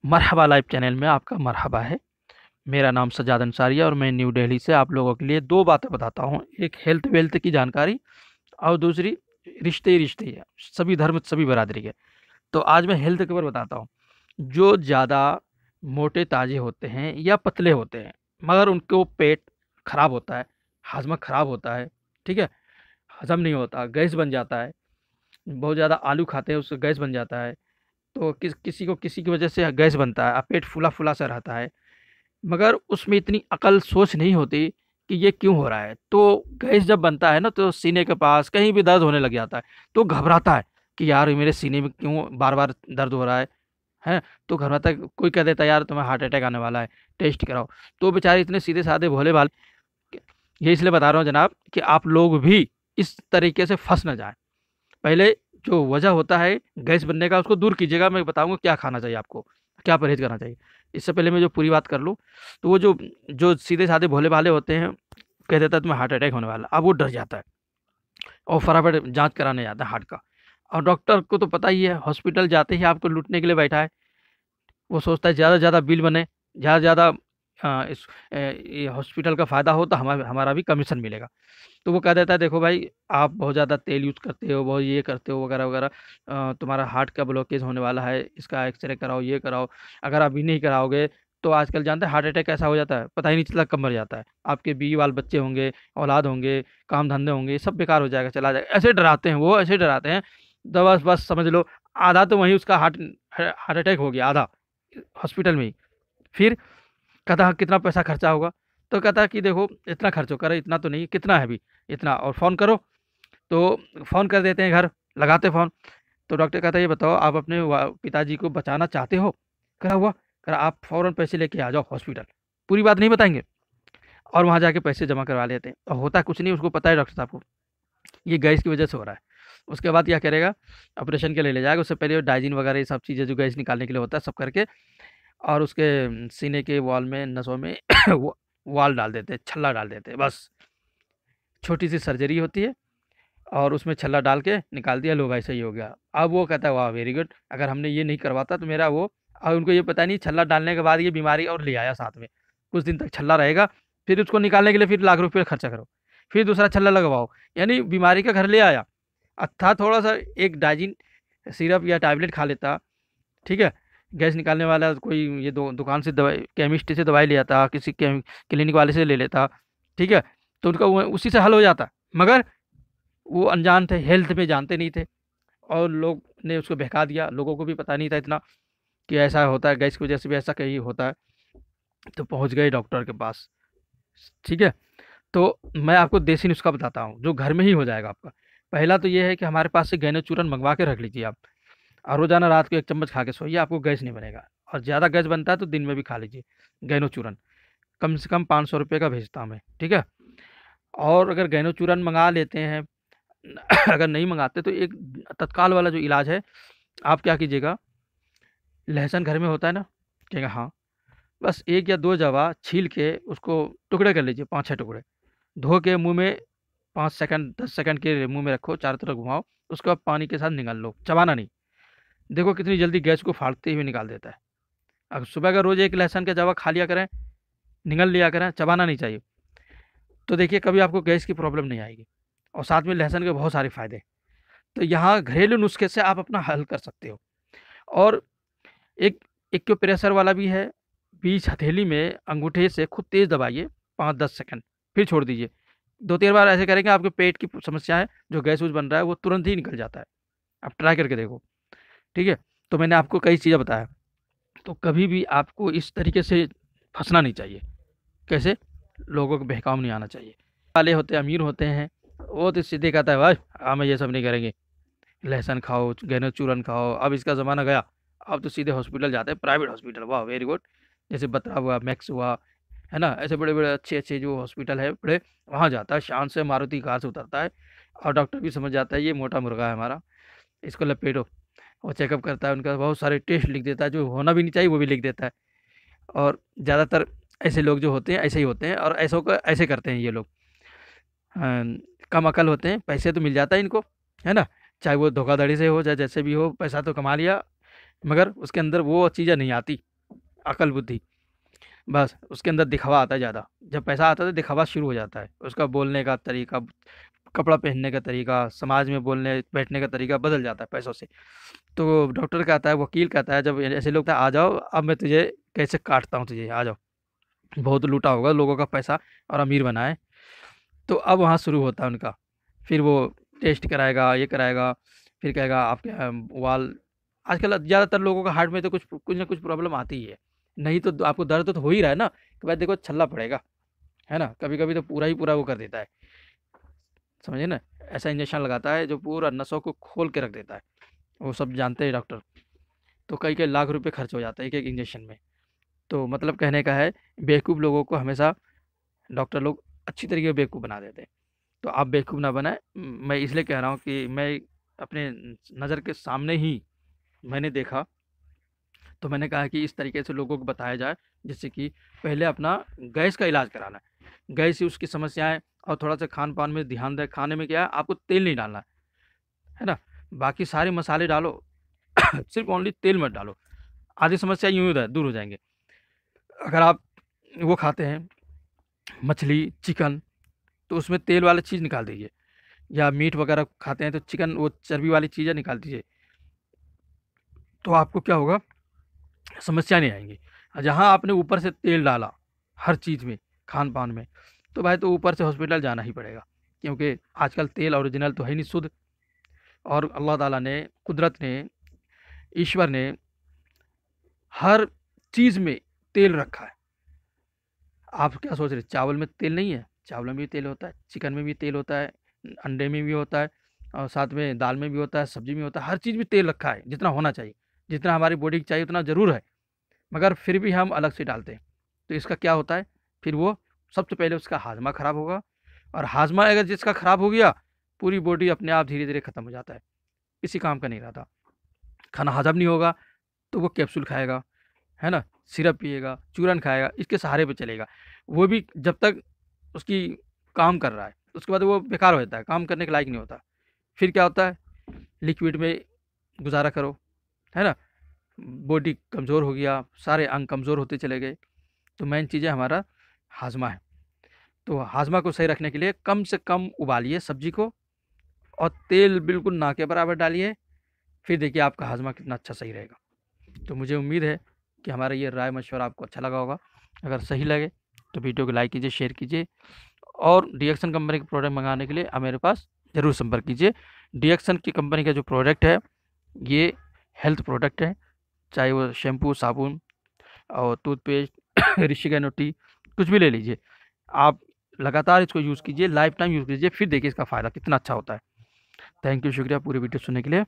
मरहबा live channel में आपका मरहबा है। मेरा नाम सज्जाद अंसारी है और मैं न्यू दिल्ली से आप लोगों के लिए दो बातें बताता हूँ। एक हेल्थ वेल्थ की जानकारी और दूसरी रिश्ते ही रिश्ते है, सभी धर्म सभी बरादरी के। तो आज मैं हेल्थ के ऊपर बताता हूँ। जो ज़्यादा मोटे ताजे होते हैं या पतले होते हैं मगर उनको पेट खराब होता है, हाजमा खराब होता है, ठीक है, हजम नहीं होता, गैस बन जाता है, बहुत ज़्यादा आलू खाते हैं उससे गैस बन जाता है। तो किसी को किसी की वजह से गैस बनता है, पेट फूला फूला सा रहता है, मगर उसमें इतनी अकल सोच नहीं होती कि ये क्यों हो रहा है। तो गैस जब बनता है ना तो सीने के पास कहीं भी दर्द होने लग जाता है, तो घबराता है कि यार मेरे सीने में क्यों बार बार दर्द हो रहा है। तो घबराता है, कोई कह देता है यार तुम्हें हार्ट अटैक आने वाला है, टेस्ट कराओ। तो बेचारे इतने सीधे साधे भोले भाले, ये इसलिए बता रहा हूँ जनाब कि आप लोग भी इस तरीके से फंस ना जाए। पहले जो वजह होता है गैस बनने का उसको दूर कीजिएगा। मैं बताऊंगा क्या खाना चाहिए आपको, क्या परहेज करना चाहिए। इससे पहले मैं जो पूरी बात कर लूँ, तो वो जो जो सीधे साधे भोले भाले होते हैं, कह देता है तुम्हें हार्ट अटैक होने वाला, अब वो डर जाता है और फटाफट जांच कराने जाता है हार्ट का। और डॉक्टर को तो पता ही है, हॉस्पिटल जाते ही आपको लूटने के लिए बैठा है। वो सोचता है ज़्यादा से ज़्यादा बिल बने, ज़्यादा से ज़्यादा इस ये हॉस्पिटल का फ़ायदा हो तो हमारा भी कमीशन मिलेगा। तो वो कह देता है देखो भाई, आप बहुत ज़्यादा तेल यूज़ करते हो, बहुत ये करते हो वगैरह वगैरह, तुम्हारा हार्ट का ब्लॉकेज होने वाला है, इसका एक्सरे कराओ, ये कराओ। अगर अभी नहीं कराओगे तो आजकल जानते हैं हार्ट अटैक कैसा हो जाता है, पता ही नहीं चलता कब मर जाता है। आपके बीवी बाल बच्चे होंगे, औलाद होंगे, काम धंधे होंगे, ये सब बेकार हो जाएगा, चला जाएगा। ऐसे डराते हैं वो, ऐसे डराते हैं। तो बस बस समझ लो आधा तो वहीं उसका हार्ट हार्ट अटैक हो गया, आधा हॉस्पिटल में ही। फिर कहता हाँ, कितना पैसा खर्चा होगा। तो कहता है कि देखो इतना खर्च हो, करे इतना तो नहीं, कितना है अभी, इतना, और फ़ोन करो। तो फ़ोन कर देते हैं घर, लगाते फ़ोन। तो डॉक्टर कहता है ये बताओ आप अपने पिताजी को बचाना चाहते हो। करा हुआ, करा आप फ़ौरन पैसे लेके आ जाओ हॉस्पिटल। पूरी बात नहीं बताएंगे और वहाँ जाके पैसे जमा करवा लेते हैं, और होता कुछ नहीं, उसको पता है डॉक्टर साहब को ये गैस की वजह से हो रहा है। उसके बाद क्या करेगा, ऑपरेशन के लिए ले जाएगा। उससे पहले डाइजीन वगैरह ये सब चीज़ें जो गैस निकालने के लिए होता है सब करके, और उसके सीने के वॉल में, नसों में वो वाल डाल देते हैं, छल्ला डाल देते हैं, बस छोटी सी सर्जरी होती है और उसमें छल्ला डाल के निकाल दिया, लो भाई सही हो गया। अब वो कहता है वाह वेरी गुड, अगर हमने ये नहीं करवाता तो मेरा वो, और उनको ये पता नहीं छल्ला डालने के बाद ये बीमारी और ले आया साथ में, कुछ दिन तक छल्ला रहेगा, फिर उसको निकालने के लिए फिर लाख रुपये खर्चा करो, फिर दूसरा छल्ला लगवाओ, यानी बीमारी का घर ले आया। था थोड़ा सा एक डाइजिन सिरप या टैबलेट खा लेता, ठीक है, गैस निकालने वाला कोई ये दुकान से दवाई, केमिस्ट से दवाई ले आता, किसी क्लिनिक वाले से ले लेता, ठीक है, तो उनका वो उसी से हल हो जाता। मगर वो अनजान थे, हेल्थ में जानते नहीं थे, और लोग ने उसको बहका दिया। लोगों को भी पता नहीं था इतना कि ऐसा होता है, गैस की वजह से भी ऐसा कहीं होता है। तो पहुंच गए डॉक्टर के पास, ठीक है। तो मैं आपको देसी नुस्खा बताता हूँ जो घर में ही हो जाएगा आपका। पहला तो ये है कि हमारे पास से गैनो चूरन मंगवा के रख लीजिए आप, और रोज़ाना रात को 1 चम्मच खा के सोइए, आपको गैस नहीं बनेगा। और ज़्यादा गैस बनता है तो दिन में भी खा लीजिए गैनो चूरन। कम से कम 500 रुपये का भेजता हूँ मैं, ठीक है। और अगर गैनो चूरन मंगा लेते हैं, अगर नहीं मंगाते तो एक तत्काल वाला जो इलाज है, आप क्या कीजिएगा, लहसुन घर में होता है ना, कहेगा हाँ, बस 1 या 2 जवा छील के उसको टुकड़े कर लीजिए, 5-6 टुकड़े, धो के मुँह में 5 सेकंड 10 सेकंड के मुँह में रखो, चारों तरफ घुमाओ, उसके बाद पानी के साथ निगल लो, चबाना नहीं। देखो कितनी जल्दी गैस को फाड़ते हुए निकाल देता है। अगर सुबह का रोज़ 1 लहसुन का जवा खा लिया करें, निगल लिया करें, चबाना नहीं चाहिए, तो देखिए कभी आपको गैस की प्रॉब्लम नहीं आएगी। और साथ में लहसुन के बहुत सारे फ़ायदे। तो यहाँ घरेलू नुस्खे से आप अपना हल कर सकते हो। और एक एक्यूप्रेशर वाला भी है, बीच हथेली में अंगूठे से खूब तेज़ दबाइए 5-10 सेकंड, फिर छोड़ दीजिए। 2-3 बार ऐसे करेंगे, आपके पेट की समस्या है, जो गैस-वूस बन रहा है वो तुरंत ही निकल जाता है। आप ट्राई करके देखो, ठीक है। तो मैंने आपको कई चीज़ें बताया, तो कभी भी आपको इस तरीके से फँसना नहीं चाहिए। कैसे? लोगों को बहकाव नहीं आना चाहिए। वाले होते हैं, अमीर होते हैं, वो तो सीधे कहता है भाई हम ये सब नहीं करेंगे, लहसुन खाओ, गहने चूरन खाओ। अब इसका ज़माना गया, अब तो सीधे हॉस्पिटल जाते हैं, प्राइवेट हॉस्पिटल, वाह वेरी गुड। जैसे बत्रा हुआ, मैक्स हुआ, है ना, ऐसे बड़े बड़े अच्छे अच्छे जो हॉस्पिटल है बड़े, वहाँ जाता है, शान से मारुति कार से उतरता है, और डॉक्टर भी समझ जाता है ये मोटा मुर्गा है हमारा, इसको लपेटो। वो चेकअप करता है, उनका बहुत सारे टेस्ट लिख देता है, जो होना भी नहीं चाहिए वो भी लिख देता है। और ज़्यादातर ऐसे लोग जो होते हैं ऐसे ही होते हैं, और ऐसों को ऐसे करते हैं ये लोग। कम अकल होते हैं, पैसे तो मिल जाता है इनको, है ना, चाहे वो धोखाधड़ी से हो चाहे जैसे भी हो, पैसा तो कमा लिया, मगर उसके अंदर वो चीज़ें नहीं आती अकल बुद्धि, बस उसके अंदर दिखावा आता है ज़्यादा। जब पैसा आता है तो दिखावा शुरू हो जाता है, उसका बोलने का तरीका, कपड़ा पहनने का तरीका, समाज में बोलने बैठने का तरीका बदल जाता है पैसों से। तो डॉक्टर कहता है, वकील कहता है, जब ऐसे लोग कहते हैं, आ जाओ अब मैं तुझे कैसे काटता हूँ, तुझे आ जाओ, बहुत लूटा होगा लोगों का पैसा और अमीर बना है। तो अब वहाँ शुरू होता है उनका, फिर वो टेस्ट कराएगा, ये कराएगा, फिर कहेगा आपके वाल, आजकल ज़्यादातर लोगों का हार्ट में तो कुछ ना कुछ प्रॉब्लम आती ही है, नहीं तो आपको दर्द तो हो ही रहा है ना, कि भाई देखो छल्ला पड़ेगा, है ना, कभी कभी तो पूरा ही पूरा वो कर देता है, समझे ना, ऐसा इंजेक्शन लगाता है जो पूरा नसों को खोल के रख देता है, वो सब जानते हैं डॉक्टर। तो कई कई लाख रुपए खर्च हो जाता है एक एक इंजेक्शन में। तो मतलब कहने का है, बेवकूफ़ लोगों को हमेशा डॉक्टर लोग अच्छी तरीके से बेवकूफ़ बना देते हैं। तो आप बेवकूफ़ ना बनाएं। मैं इसलिए कह रहा हूँ कि मैं अपने नज़र के सामने ही मैंने देखा, तो मैंने कहा कि इस तरीके से लोगों को बताया जाए, जिससे कि पहले अपना गैस का इलाज कराना है, गैस से उसकी समस्याएं, और थोड़ा सा खान पान में ध्यान दें। खाने में क्या है, आपको तेल नहीं डालना है ना, बाकी सारे मसाले डालो सिर्फ ओनली तेल मत डालो, आधी समस्या यूँ ही दूर हो जाएंगे। अगर आप वो खाते हैं मछली चिकन, तो उसमें तेल वाली चीज़ निकाल दीजिए, या मीट वगैरह खाते हैं तो चिकन वो चर्बी वाली चीज़ें निकाल दीजिए, तो आपको क्या होगा, समस्या नहीं आएंगी। जहाँ आपने ऊपर से तेल डाला हर चीज़ में, खान पान में, तो भाई तो ऊपर से हॉस्पिटल जाना ही पड़ेगा, क्योंकि आजकल तेल ओरिजिनल तो है नहीं, शुद्ध। और अल्लाह ताला ने, कुदरत ने, ईश्वर ने हर चीज़ में तेल रखा है। आप क्या सोच रहे, चावल में तेल नहीं है? चावल में भी तेल होता है, चिकन में भी तेल होता है, अंडे में भी होता है, और साथ में दाल में भी होता है, सब्जी में होता है, हर चीज़ में तेल रखा है, जितना होना चाहिए, जितना हमारी बॉडी को चाहिए उतना ज़रूर है, मगर फिर भी हम अलग से डालते हैं। तो इसका क्या होता है, फिर वो सबसे पहले उसका हाजमा ख़राब होगा, और हाजमा अगर जिसका ख़राब हो गया, पूरी बॉडी अपने आप धीरे धीरे ख़त्म हो जाता है, किसी काम का नहीं रहता। खाना हजम नहीं होगा तो वो कैप्सूल खाएगा, है ना, सिरप पिएगा, चूरन खाएगा, इसके सहारे पे चलेगा, वो भी जब तक उसकी काम कर रहा है, उसके बाद वो बेकार हो जाता है, काम करने के लायक नहीं होता। फिर क्या होता है, लिक्विड में गुजारा करो, है ना, बॉडी कमज़ोर हो गया, सारे अंग कमज़ोर होते चले गए। तो मेन चीज़ है हमारा हाजमा है। तो हाजमा को सही रखने के लिए कम से कम उबालिए सब्जी को, और तेल बिल्कुल ना के बराबर डालिए, फिर देखिए आपका हाजमा कितना अच्छा सही रहेगा। तो मुझे उम्मीद है कि हमारा ये राय मशवरा आपको अच्छा लगा होगा। अगर सही लगे तो वीडियो को लाइक कीजिए, शेयर कीजिए, और डीएक्सन कंपनी के प्रोडक्ट मंगाने के लिए आप मेरे पास ज़रूर संपर्क कीजिए। डीएक्सन की कंपनी का जो प्रोडक्ट है, ये हेल्थ प्रोडक्ट है, चाहे वो शैम्पू, साबुन और टूथपेस्ट ऋषिकेनो टी, कुछ भी ले लीजिए, आप लगातार इसको यूज़ कीजिए, लाइफ टाइम यूज़ कीजिए, फिर देखिए इसका फ़ायदा कितना अच्छा होता है। थैंक यू, शुक्रिया पूरी वीडियो सुनने के लिए।